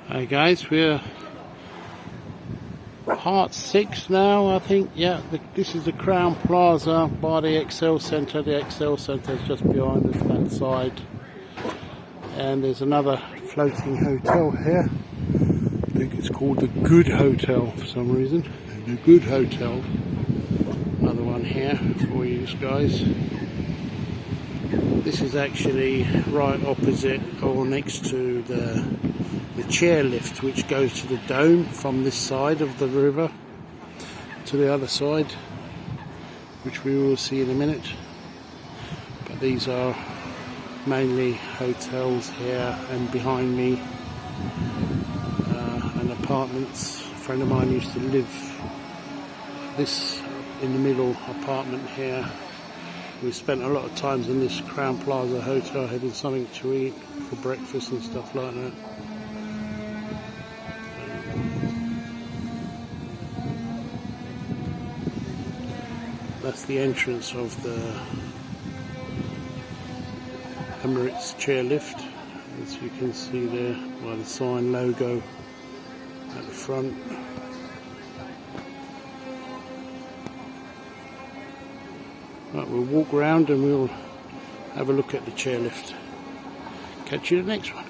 Hi guys, we're part 6 now, I think. Yeah, this is the Crowne Plaza by the Excel Centre. The Excel Centre is just behind us, that side. And there's another floating hotel here. I think it's called the Good Hotel for some reason. The Good Hotel. Another one here for you guys. This is actually right opposite or next to the chairlift, which goes to the dome from this side of the river to the other side, which we will see in a minute. But these are mainly hotels here, and behind me and apartments. A friend of mine used to live this in the middle apartment here. We spent a lot of times in this Crowne Plaza Hotel having something to eat for breakfast and stuff like that. That's the entrance of the Emirates chairlift, as you can see there by the sign logo at the front. Right, we'll walk around and we'll have a look at the chairlift. Catch you in the next one.